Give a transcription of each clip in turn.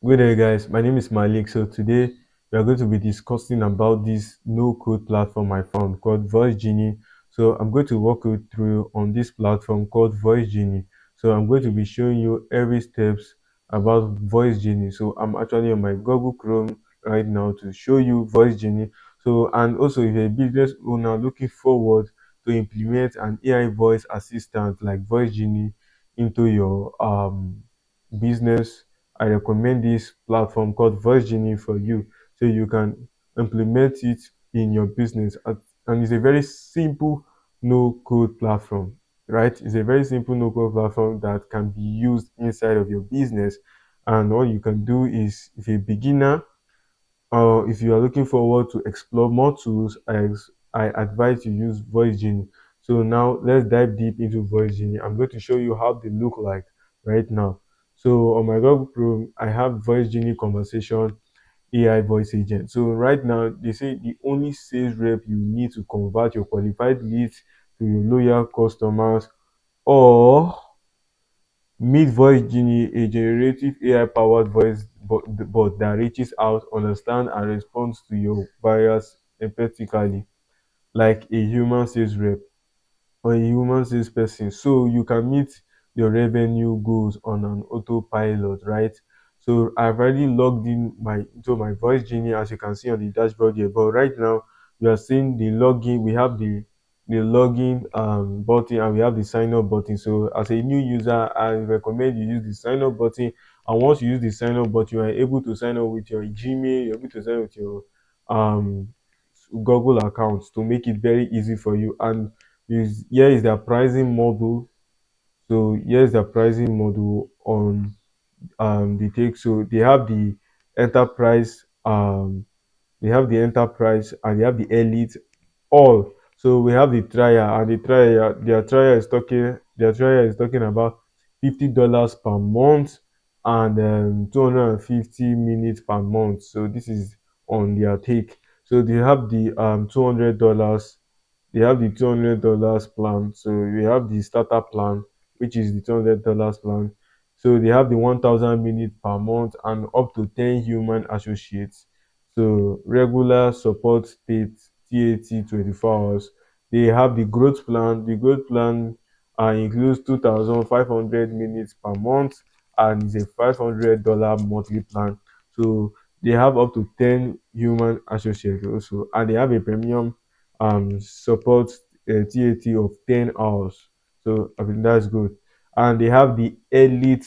Good day, guys. My name is Malik. So today we are going to be discussing about this no-code platform I found called VoiceGenie. So I'm going to walk you through on this platform called VoiceGenie. So I'm going to be showing you every steps about VoiceGenie. So I'm actually on my Google Chrome right now to show you VoiceGenie. So and also if you're a business owner looking forward to implement an AI voice assistant like VoiceGenie into your business, I recommend this platform called VoiceGenie for you so you can implement it in your business. And it's a very simple no code platform, right? It's a very simple no code platform that can be used inside of your business. And all you can do is, if you're a beginner, if you are looking forward to explore more tools, I advise you use VoiceGenie. So now let's dive deep into VoiceGenie. I'm going to show you how they look like right now. So on my Google Chrome, I have VoiceGenie Conversation AI voice agent. So right now, they say the only sales rep you need to convert your qualified leads to your loyal customers, or Meet VoiceGenie, a generative AI-powered voice bot that reaches out, understands, and responds to your buyers empathically, like a human sales rep or a human salesperson. So you can meet your revenue goals on an autopilot, right? So I've already logged in my into my voice genie, as you can see on the dashboard here. But right now we are seeing the login. We have the login button, and we have the sign up button. So as a new user, I recommend you use the sign up button. And once you use the sign up button, you are able to sign up with your Gmail. You're able to sign up with your um Google accounts to make it very easy for you. And here is their pricing model. So here's the pricing model on the take. So enterprise they have the enterprise and they have the elite all. So we have the trial, and the trial their trial is talking about $50 per month, and 250 minutes per month. So this is on their take. So they have the $200. They have the $200 plan. So we have the starter plan, which is the $200 plan. So they have the 1,000 minutes per month and up to 10 human associates. So regular support state TAT 24 hours. They have the growth plan. The growth plan includes 2,500 minutes per month and is a $500 monthly plan. So they have up to 10 human associates also, and they have a premium support TAT of 10 hours. So I think that's good. And they have the elite.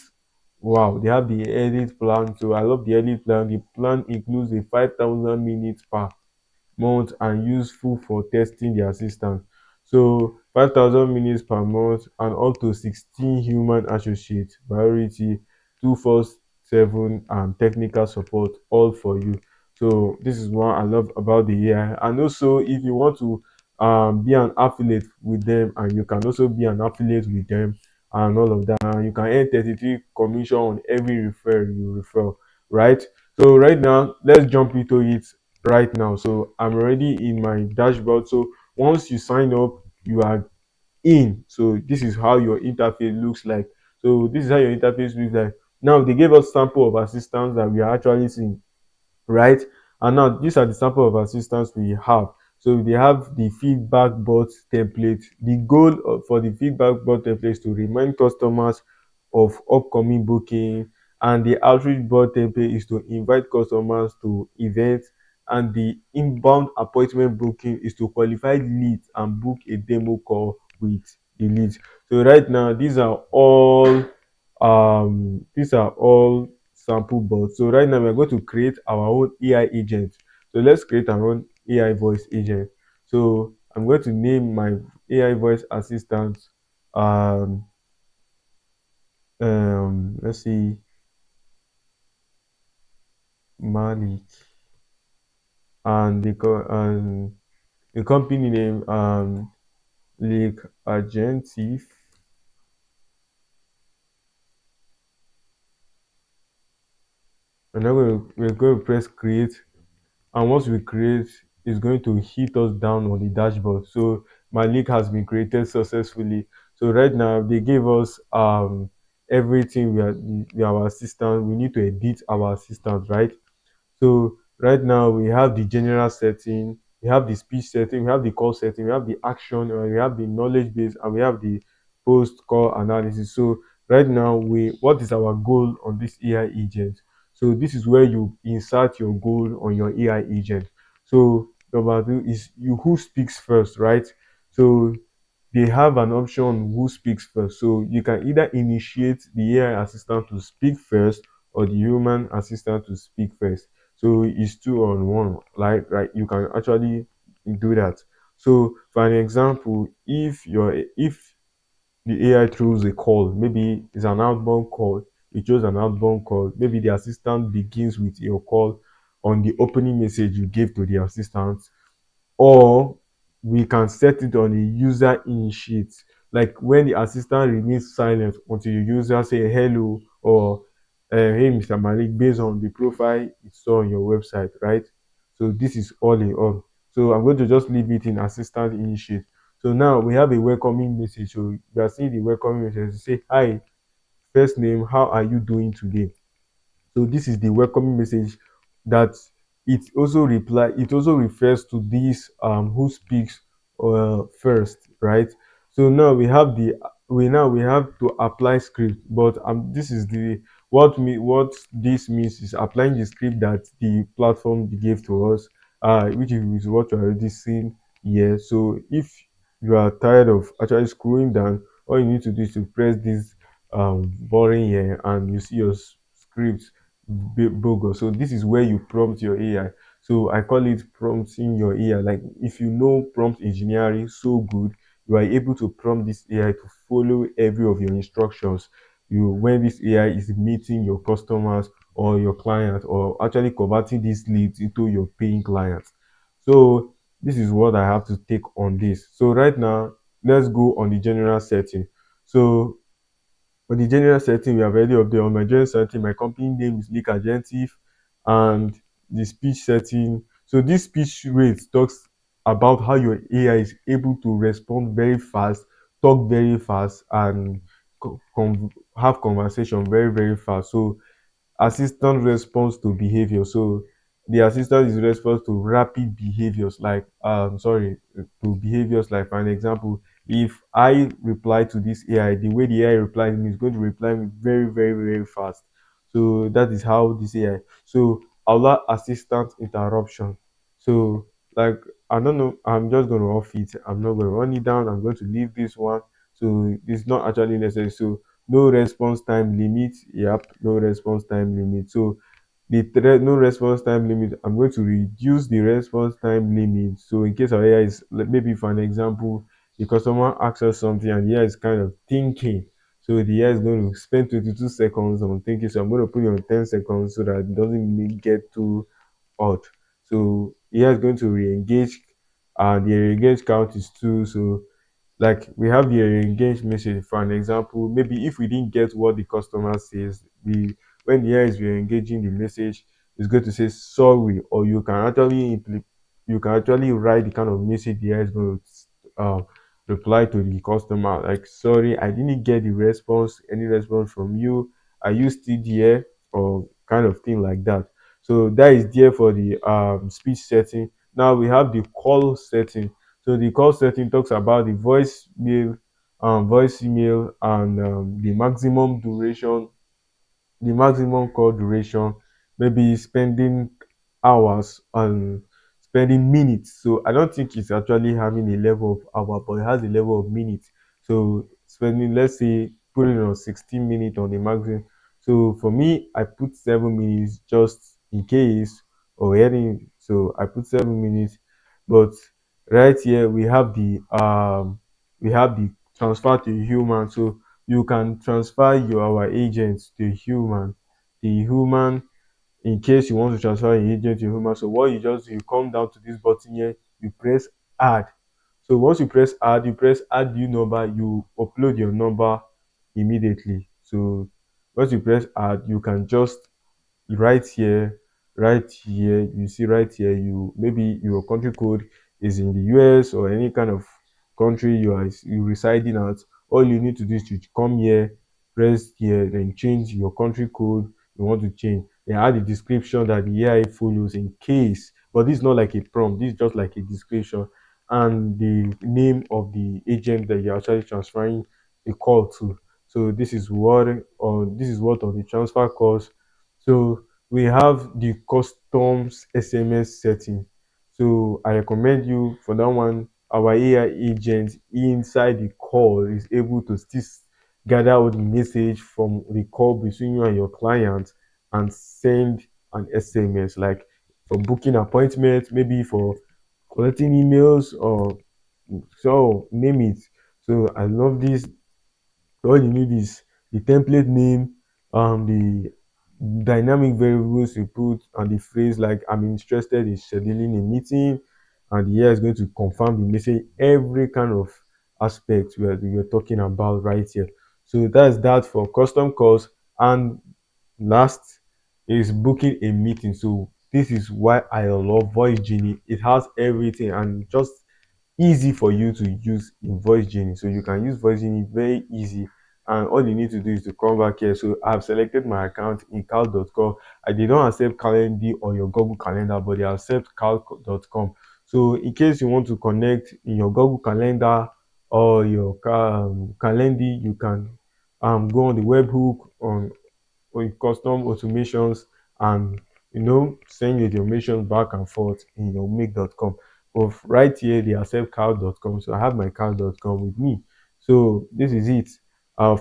Wow, they have the elite plan. So I love the elite plan. The plan includes a 5,000 minutes per month and useful for testing the assistant. So 5,000 minutes per month and up to 16 human associates, priority 247 and technical support, all for you. So this is what I love about the AI. And also, if you want to be an affiliate with them, and you can also be an affiliate with them and all of that, and you can earn 33 commission on every refer you refer, right? So right now, let's jump into it right now. So I'm already in my dashboard. So once you sign up, you are in. So this is how your interface looks like. So this is how your interface looks like. Now they gave us sample of assistance that we are actually seeing, right? And now these are the sample of assistance we have. So they have the feedback bot template. The goal for the feedback bot template is to remind customers of upcoming booking, and the outreach bot template is to invite customers to events, and the inbound appointment booking is to qualify leads and book a demo call with the leads. So right now, these are all sample bots. So right now we're going to create our own AI agent. So let's create our own AI voice agent. So I'm going to name my AI voice assistant um let's see, Malik, and the company name Lake Agentif. And then we're going to press create, and once we create, it's going to hit us down on the dashboard. So my link has been created successfully. So right now they gave us everything. We are our assistant. We need to edit our assistant, right? So right now we have the general setting, we have the speech setting, we have the call setting, we have the action, we have the knowledge base, and we have the post call analysis. So right now, we what is our goal on this AI agent? So this is where you insert your goal on your AI agent. So number two is you who speaks first, right? So they have an option who speaks first. So you can either initiate the AI assistant to speak first or the human assistant to speak first. So it's two on one. Like right, you can actually do that. So for an example, if the AI throws a call, maybe it's an outbound call, it chose an outbound call, maybe the assistant begins with your call on the opening message you gave to the assistant, or we can set it on a user initiate, like when the assistant remains silent until the user say hello or hey Mr. Malik, based on the profile it saw on your website, right? So this is all in all. So I'm going to just leave it in assistant initiate. So now we have a welcoming message. So you are seeing the welcoming message. Say hi, first name, how are you doing today? So this is the welcoming message that it also refers to this who speaks first, right? So now we have to apply script, but this is the what this means is applying the script that the platform gave to us, which is what you already seen here. So if you are tired of actually scrolling down, all you need to do is to press this boring here, and you see your script bogus. So this is where you prompt your AI. So I call it prompting your AI. Like if you know prompt engineering so good, you are able to prompt this AI to follow every of your instructions. You when this AI is meeting your customers or your client, or actually converting these leads into your paying clients. So this is what I have to take on this. So right now, let's go on the general setting. So for the general setting, we have already updated. On my general setting, my company name is Leak Agentive, and the speech setting. So this speech rate talks about how your AI is able to respond very fast, talk very fast, and have conversation very, very fast. So assistant response to behavior. So the assistant is response to rapid behaviors, like to behaviors, like for an example, if I reply to this AI, the way the AI replies me is going to reply me very, very, very fast. So that is how this AI. So allow assistant interruption. So like I don't know, I'm just gonna off it. I'm not gonna run it down. I'm going to leave this one. So it's not actually necessary. So no response time limit. Yep, no response time limit. So no response time limit, I'm going to reduce the response time limit. So in case our AI is like, maybe for an example, the customer asks us something and the AI is kind of thinking. So the AI is going to spend 22 seconds on thinking. So I'm going to put it on 10 seconds so that it doesn't get too odd. So AI is going to re-engage, and the re-engage count is 2. So like we have the engaged message. For an example, maybe if we didn't get what the customer says, we when the AI is re-engaging the message, it's going to say sorry, or you can actually write the kind of message the AI is going to reply to the customer, like sorry, I didn't get any response from you, are you still there, or kind of thing like that. So that is there for the speech setting. Now we have the call setting. So the call setting talks about the voice email, and the maximum call duration, maybe spending hours and spending minutes. So I don't think it's actually having a level of hour, but it has a level of minutes. So spending, let's say, putting on 16 minutes on the maximum. So for me, I put 7 minutes just in case or any. So I put 7 minutes, but right here we have the transfer to human. So you can transfer our agents to human, the human, in case you want to transfer an agent to human. So what you just do, you come down to this button here, you press add. So once you press add, you press add new number, you upload your number immediately. So once you press add, you can just right here, you see right here, you maybe your country code is in the US or any kind of country you residing at. All you need to do is to come here, press here, then change your country code you want to change. Then add the description that the AI follows in case, but this is not like a prompt, this is just like a description, and the name of the agent that you're actually transferring a call to. So this is what on the transfer calls. So we have the customs SMS setting. So I recommend you for that one. Our AI agent inside the call is able to still gather all the message from the call between you and your client and send an SMS, like for booking appointments, maybe for collecting emails, or so name it. So I love this. All you need is the template name, the dynamic variables you put, and the phrase like "I'm interested in scheduling a meeting," and the AI is going to confirm the message. Every kind of aspect we're talking about right here. So that's that for custom calls. And last is booking a meeting. So this is why I love VoiceGenie. It has everything and just easy for you to use in VoiceGenie. So you can use VoiceGenie very easy. And all you need to do is to come back here. So I've selected my account in cal.com. I did not accept Calendly or your Google Calendar, but they accept cal.com. So in case you want to connect in your Google Calendar or your Calendly, you can go on the webhook on custom automations, and send your automation back and forth in your make.com. But right here they accept cal.com, so I have my cal.com with me. So this is it.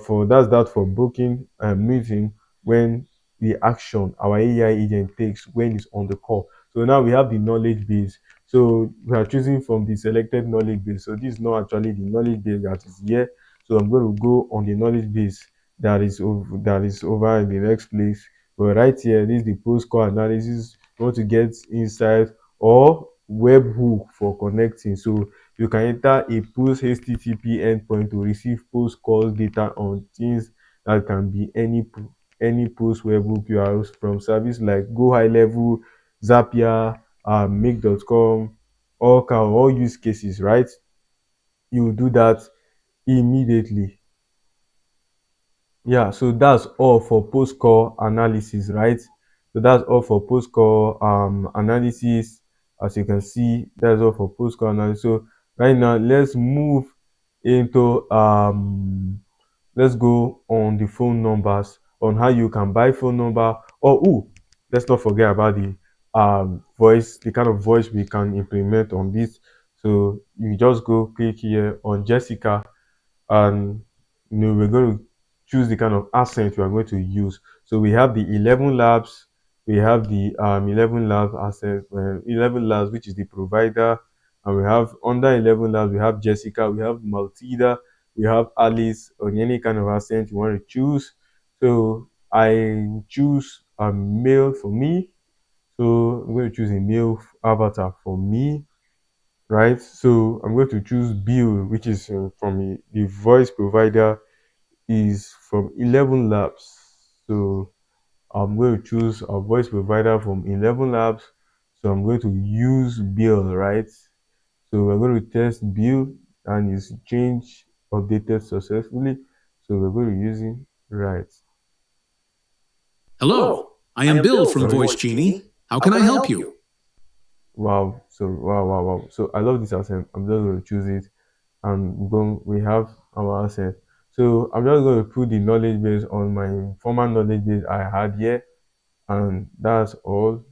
For that's that for booking a meeting when the action our AI agent takes when it's on the call. So now we have the knowledge base. So we are choosing from the selected knowledge base. So this is not actually the knowledge base that is here. So I'm going to go on the knowledge base that is over in the next place. But right here, this is the post call analysis. You want to get insight or webhook for connecting. So you can enter a post HTTP endpoint to receive post call data on things that can be any post webhook you are from service like Go High Level, Zapier, Make.com, all use cases, right? You will do that immediately. Yeah, so that's all for post call analysis, right? So that's all for post call analysis. As you can see, that's all for post call analysis. So right now, into let's go on the phone numbers, on how you can buy phone number. Or let's not forget about the voice, the kind of voice we can implement on this. So you just go click here on Jessica, and we're going to choose the kind of accent we are going to use. So we have the 11 labs, we have the 11 labs accent, 11 labs, which is the provider, and we have under 11 labs we have Jessica, we have Maltida, we have Alice, or any kind of accent you want to choose. So I choose a male for me, so I'm going to choose a male avatar for me, right? So I'm going to choose Bill, which is from the voice provider is from 11 Labs. So I'm going to choose a voice provider from 11 Labs. So I'm going to use Bill, right? So we're going to test Bill, and it's changed, updated successfully. So we're going to use it, right? Hello, I am Bill from VoiceGenie. How can I help you? Wow. So wow. So I love this accent. I'm just going to choose it, and boom, we have our accent. So I'm just going to put the knowledge base on my former knowledge base I had here, and that's all.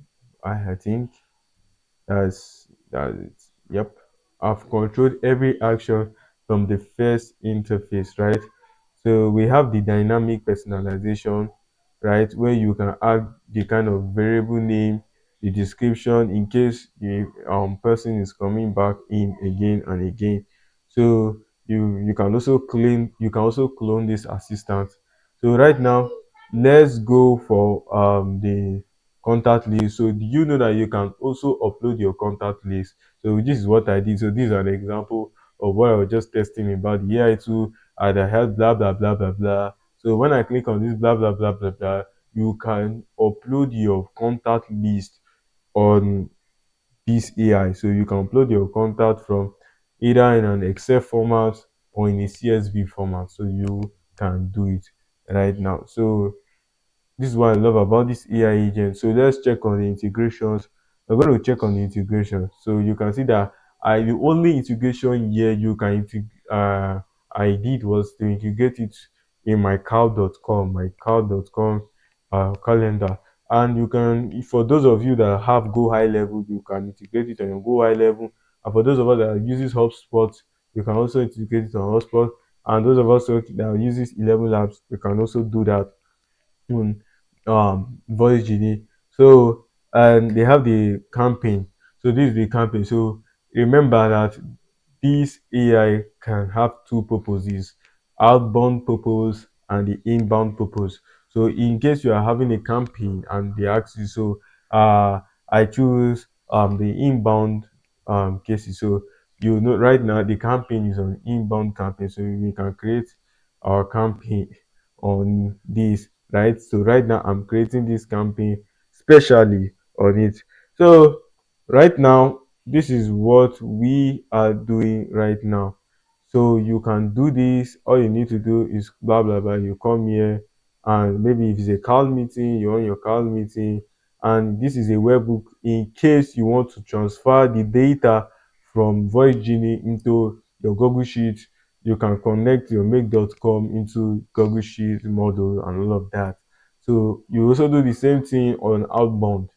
I think that's it. Yep, I've controlled every action from the first interface, right? So we have the dynamic personalization, right, where you can add the kind of variable name, the description in case the person is coming back in again and again. So you can also clone this assistant. So right now, let's go for the contact list. So do you know that you can also upload your contact list? So this is what I did. So this is an example of what I was just testing about the AI tool, and I had blah blah blah blah blah. So when I click on this blah blah blah blah blah, you can upload your contact list on this AI. So you can upload your contact from either in an Excel format or in a CSV format. So you can do it. right now. So this is what I love about this AI agent. So let's check on the integrations. We're going to check on the integration. So you can see that the only integration here I did was to integrate it in my cow.com calendar. And you can, for those of you that have Go High Level, you can integrate it on your Go High Level. And for those of us that uses HubSpot, you can also integrate it on HubSpot. And those of us that uses 11 Labs, we can also do that on VoiceGenie. So and they have the campaign. So this is the campaign. So remember that this AI can have two purposes: outbound purpose and the inbound purpose. So in case you are having a campaign and they ask you, so I choose the inbound cases. So you know right now the campaign is on inbound campaign. So we can create our campaign on this, right? So right now I'm creating this campaign specially on it. So right now this is what we are doing right now. So you can do this. All you need to do is blah blah blah. You come here, and maybe if it's a call meeting, you're on your call meeting, and this is a webbook in case you want to transfer the data from VoiceGenie into your Google Sheet. You can connect your make.com into Google Sheet model and all of that. So you also do the same thing on outbound.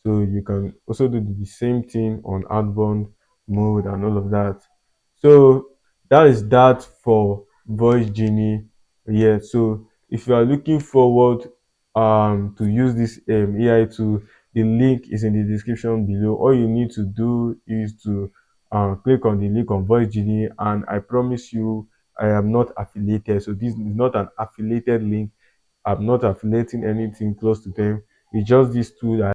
So you can also do the same thing on outbound mode and all of that. So that is that for Voice Genie. Yeah. So if you are looking forward to use this AI tool, the link is in the description below. All you need to do is to click on the link on Voice Genie, and I promise you, I am not affiliated. So this is not an affiliated link. I'm not affiliating anything close to them. It's just this tool that